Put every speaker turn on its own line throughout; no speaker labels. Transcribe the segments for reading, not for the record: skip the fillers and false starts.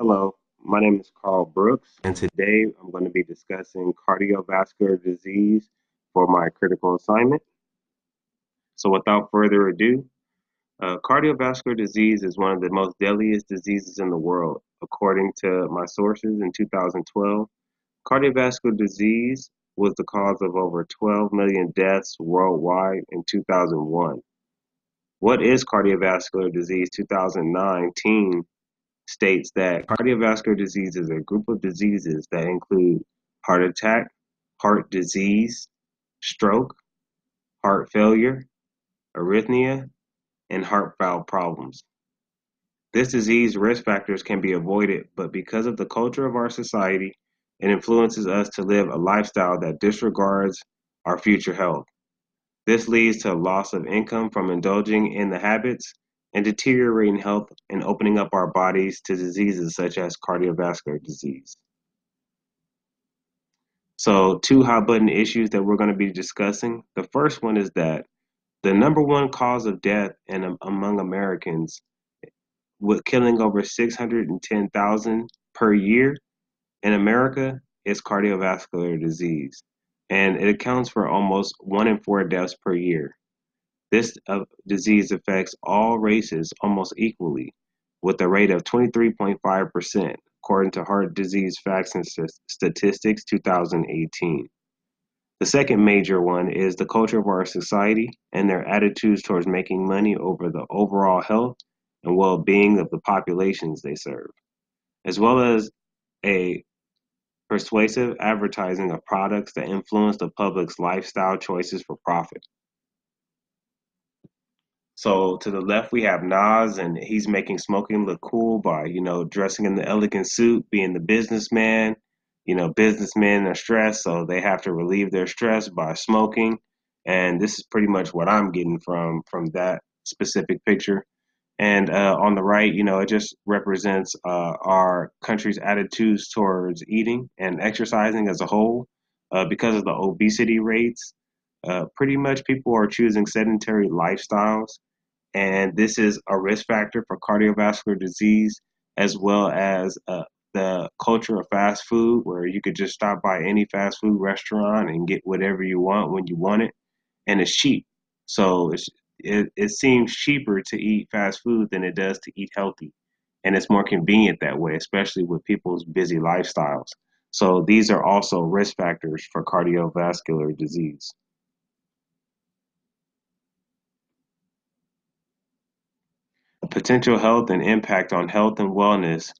Hello, my name is Carl Brooks, and today I'm going to be discussing cardiovascular disease for my critical assignment. So, without further ado, cardiovascular disease is one of the most deadliest diseases in the world. According to my sources in 2012, cardiovascular disease was the cause of over 12 million deaths worldwide in 2001. What is cardiovascular disease? 2019 states that cardiovascular disease is a group of diseases that include heart attack, heart disease, stroke, heart failure, arrhythmia, and heart valve problems. This disease risk factors can be avoided, but because of the culture of our society, it influences us to live a lifestyle that disregards our future health. This leads to a loss of income from indulging in the habits and deteriorating health and opening up our bodies to diseases such as cardiovascular disease. So, two hot button issues that we're going to be discussing. The first one is that the number one cause of death among Americans, with killing over 610,000 per year in America, is cardiovascular disease. And it accounts for almost 1 in 4 deaths per year. This disease affects all races almost equally, with a rate of 23.5%, according to Heart Disease Facts and Statistics 2018. The second major one is the culture of our society and their attitudes towards making money over the overall health and well being of the populations they serve, as well as a persuasive advertising of products that influence the public's lifestyle choices for profit. So to the left we have Nas, and he's making smoking look cool by, dressing in the elegant suit, being the businessman. Businessmen are stressed, so they have to relieve their stress by smoking. And this is pretty much what I'm getting from that specific picture. And on the right, it just represents our country's attitudes towards eating and exercising as a whole. Because of the obesity rates, pretty much people are choosing sedentary lifestyles, and this is a risk factor for cardiovascular disease, as well as the culture of fast food, where you could just stop by any fast food restaurant and get whatever you want when you want it, and it's cheap. So it seems cheaper to eat fast food than it does to eat healthy, and it's more convenient that way, especially with people's busy lifestyles. So these are also risk factors for cardiovascular disease. Potential health and impact on health and wellness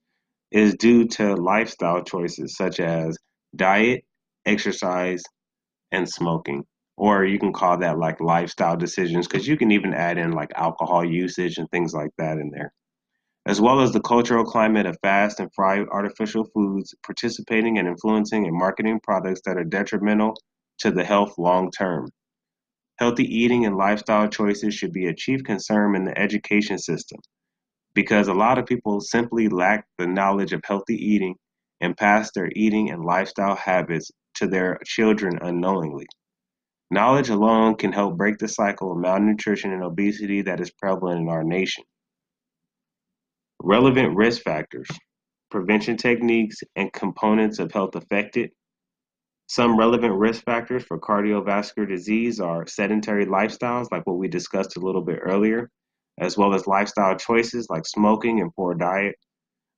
is due to lifestyle choices such as diet, exercise, and smoking. Or you can call that like lifestyle decisions, because you can even add in like alcohol usage and things like that in there, as well as the cultural climate of fast and fried artificial foods participating and influencing and marketing products that are detrimental to the health long term. Healthy eating and lifestyle choices should be a chief concern in the education system, because a lot of people simply lack the knowledge of healthy eating and pass their eating and lifestyle habits to their children unknowingly. Knowledge alone can help break the cycle of malnutrition and obesity that is prevalent in our nation. Relevant risk factors, prevention techniques, and components of health affected. Some relevant risk factors for cardiovascular disease are sedentary lifestyles, like what we discussed a little bit earlier, as well as lifestyle choices like smoking and poor diet.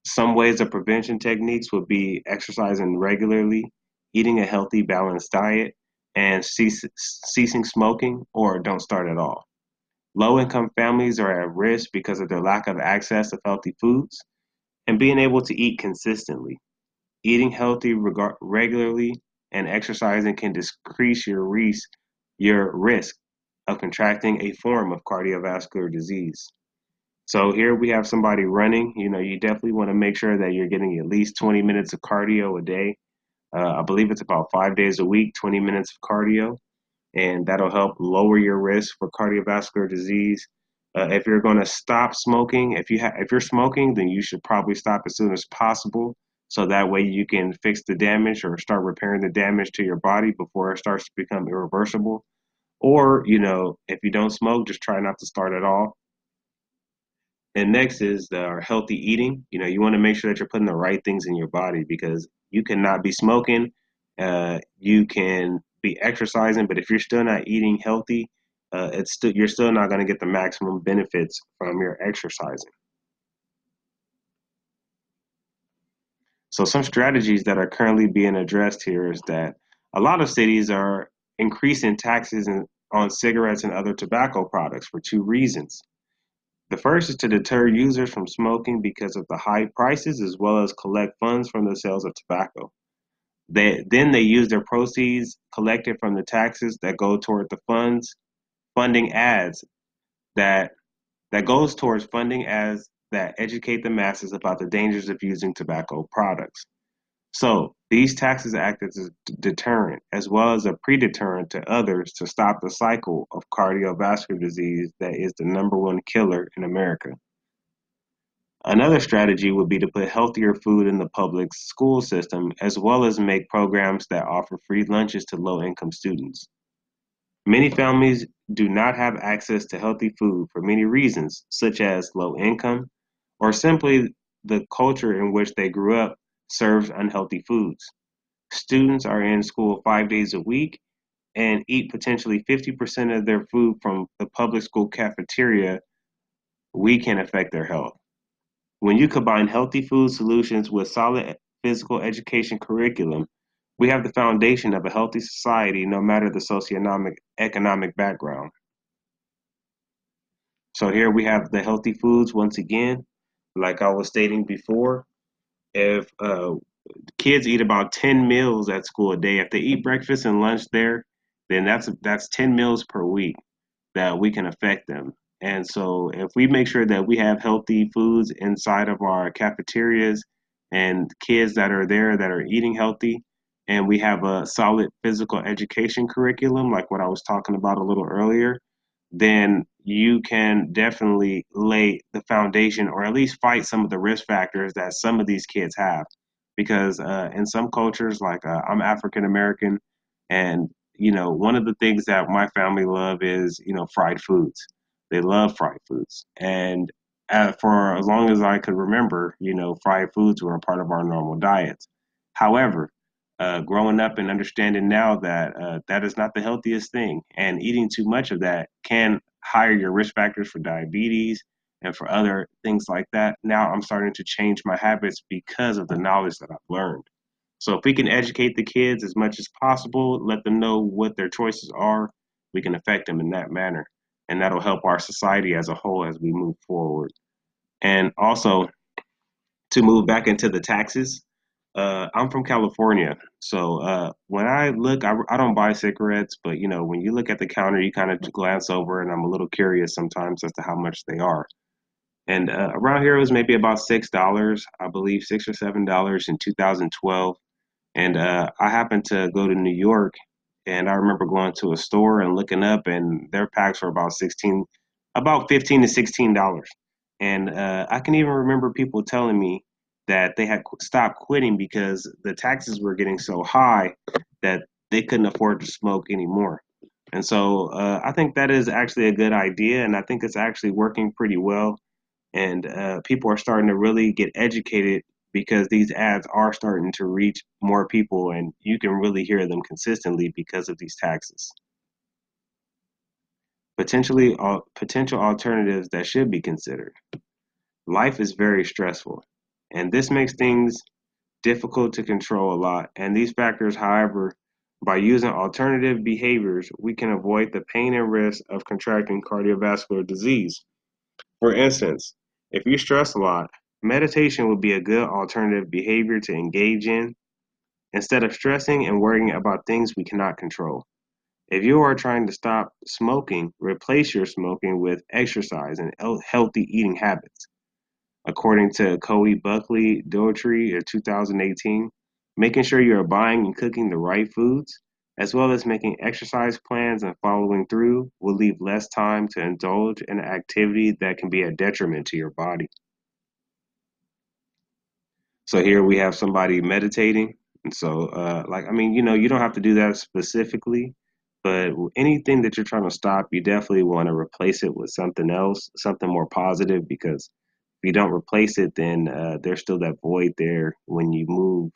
Some ways of prevention techniques would be exercising regularly, eating a healthy, balanced diet, and ceasing smoking or don't start at all. Low income families are at risk because of their lack of access to healthy foods and being able to eat consistently. Eating healthy regularly and exercising can decrease your risk of contracting a form of cardiovascular disease. So here we have somebody running. You definitely want to make sure that you're getting at least 20 minutes of cardio a day. I believe it's about 5 days a week, 20 minutes of cardio, and that'll help lower your risk for cardiovascular disease. If you're going to stop smoking, if you're smoking, then you should probably stop as soon as possible, so that way you can fix the damage or start repairing the damage to your body before it starts to become irreversible. Or if you don't smoke, just try not to start at all. And next is our healthy eating. You want to make sure that you're putting the right things in your body because you cannot be smoking, you can be exercising, but if you're still not eating healthy, you're still not going to get the maximum benefits from your exercising. So some strategies that are currently being addressed here is that a lot of cities are increasing taxes on cigarettes and other tobacco products for two reasons. The first is to deter users from smoking because of the high prices as well as collect funds from the sales of tobacco. They use their proceeds collected from the taxes that go toward the funds funding ads that that goes towards funding ads that educate the masses about the dangers of using tobacco products. So these taxes act as a deterrent as well as a pre-deterrent to others to stop the cycle of cardiovascular disease that is the number one killer in America. Another strategy would be to put healthier food in the public school system as well as make programs that offer free lunches to low income students. Many families do not have access to healthy food for many reasons, such as low income or simply the culture in which they grew up serves unhealthy foods. Students are in school 5 days a week and eat potentially 50% of their food from the public school cafeteria. We can affect their health. When you combine healthy food solutions with solid physical education curriculum, we have the foundation of a healthy society no matter the socioeconomic economic background. So here we have the healthy foods once again. Like I was stating before, if kids eat about 10 meals at school a day, if they eat breakfast and lunch there, then that's 10 meals per week that we can affect them. And so if we make sure that we have healthy foods inside of our cafeterias and kids that are there that are eating healthy, and we have a solid physical education curriculum, like what I was talking about a little earlier, then you can definitely lay the foundation or at least fight some of the risk factors that some of these kids have. Because in some cultures, like I'm African American, and one of the things that my family love is fried foods. They love fried foods, and for as long as I could remember, fried foods were a part of our normal diets. However, growing up and understanding now that that is not the healthiest thing, and eating too much of that can higher your risk factors for diabetes and for other things like that. Now I'm starting to change my habits because of the knowledge that I've learned. So if we can educate the kids as much as possible, let them know what their choices are, we can affect them in that manner. And that'll help our society as a whole as we move forward. And also, to move back into the taxes, I'm from California. So when I look, I don't buy cigarettes, but when you look at the counter, you kind of glance over, and I'm a little curious sometimes as to how much they are. And around here, it was maybe about $6, I believe, $6 or $7 in 2012. And I happened to go to New York, and I remember going to a store and looking up, and their packs were about 15 to $16. And I can even remember people telling me that they had stopped quitting because the taxes were getting so high that they couldn't afford to smoke anymore. And so I think that is actually a good idea, and I think it's actually working pretty well. And people are starting to really get educated because these ads are starting to reach more people, and you can really hear them consistently because of these taxes. Potential alternatives that should be considered. Life is very stressful, and this makes things difficult to control a lot. And these factors, however, by using alternative behaviors, we can avoid the pain and risk of contracting cardiovascular disease. For instance, if you stress a lot, meditation would be a good alternative behavior to engage in instead of stressing and worrying about things we cannot control. If you are trying to stop smoking, replace your smoking with exercise and healthy eating habits. According to Coe Buckley Doherty in 2018, making sure you are buying and cooking the right foods, as well as making exercise plans and following through, will leave less time to indulge in activity that can be a detriment to your body. So here we have somebody meditating. And so, you don't have to do that specifically, but anything that you're trying to stop, you definitely want to replace it with something else, something more positive, because If you don't replace it, then there's still that void there when you move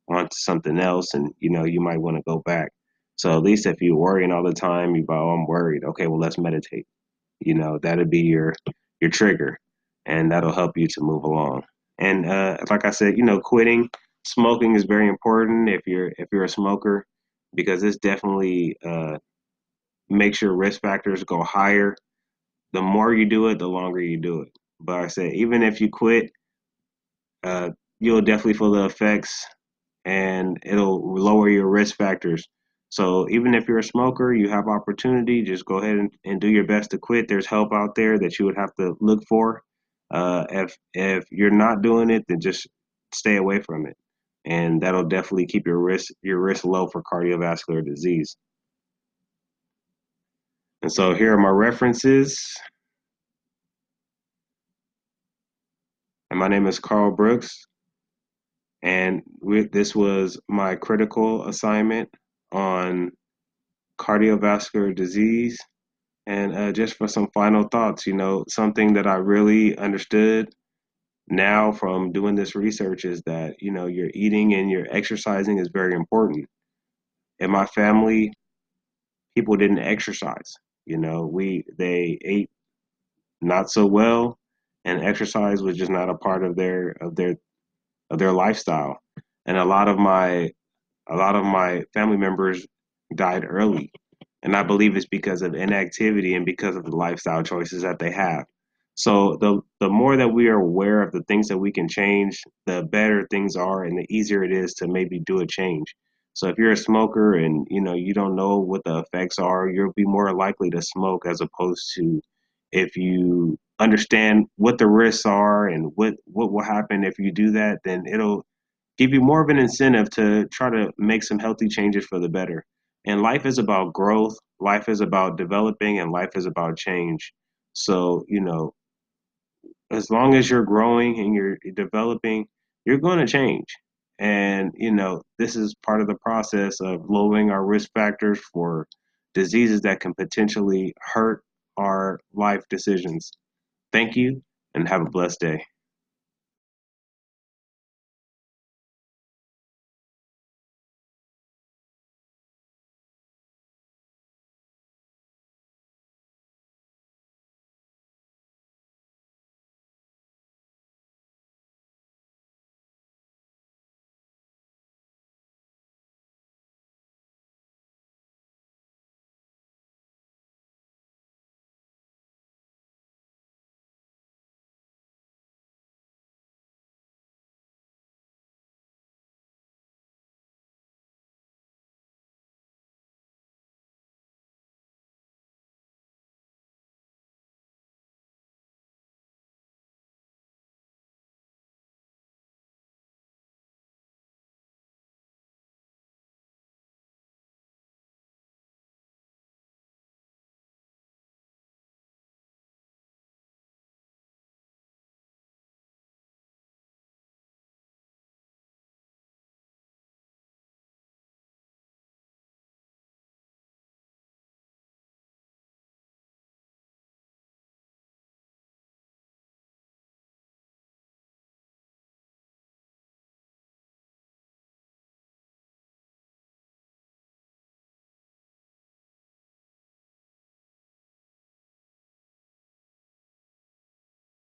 on to something else, and you might want to go back. So at least if you're worrying all the time, you go, oh, I'm worried. Okay, well, let's meditate. That'll be your trigger, and that'll help you to move along. And like I said, quitting smoking is very important if you're a smoker, because this definitely makes your risk factors go higher. The more you do it, the longer you do it. But I said, even if you quit, uh, you'll definitely feel the effects, and it'll lower your risk factors. So even if you're a smoker, you have opportunity, just go ahead and do your best to quit. There's help out there that you would have to look for. If you're not doing it, then just stay away from it, and that'll definitely keep your risk low for cardiovascular disease. And so here are my references. And my name is Carl Brooks, and this was my critical assignment on cardiovascular disease. And just for some final thoughts, something that I really understood now from doing this research is that, your eating and your exercising is very important. In my family, people didn't exercise. They ate not so well, and exercise was just not a part of their lifestyle. And a lot of my family members died early. And I believe it's because of inactivity and because of the lifestyle choices that they have. So the more that we are aware of the things that we can change, the better things are and the easier it is to maybe do a change. So if you're a smoker and you don't know what the effects are, you'll be more likely to smoke, as opposed to if you understand what the risks are and what will happen if you do that, then it'll give you more of an incentive to try to make some healthy changes for the better. And life is about growth, life is about developing, and life is about change. So, as long as you're growing and you're developing, you're going to change. And, this is part of the process of lowering our risk factors for diseases that can potentially hurt our life decisions. Thank you, and have a blessed day.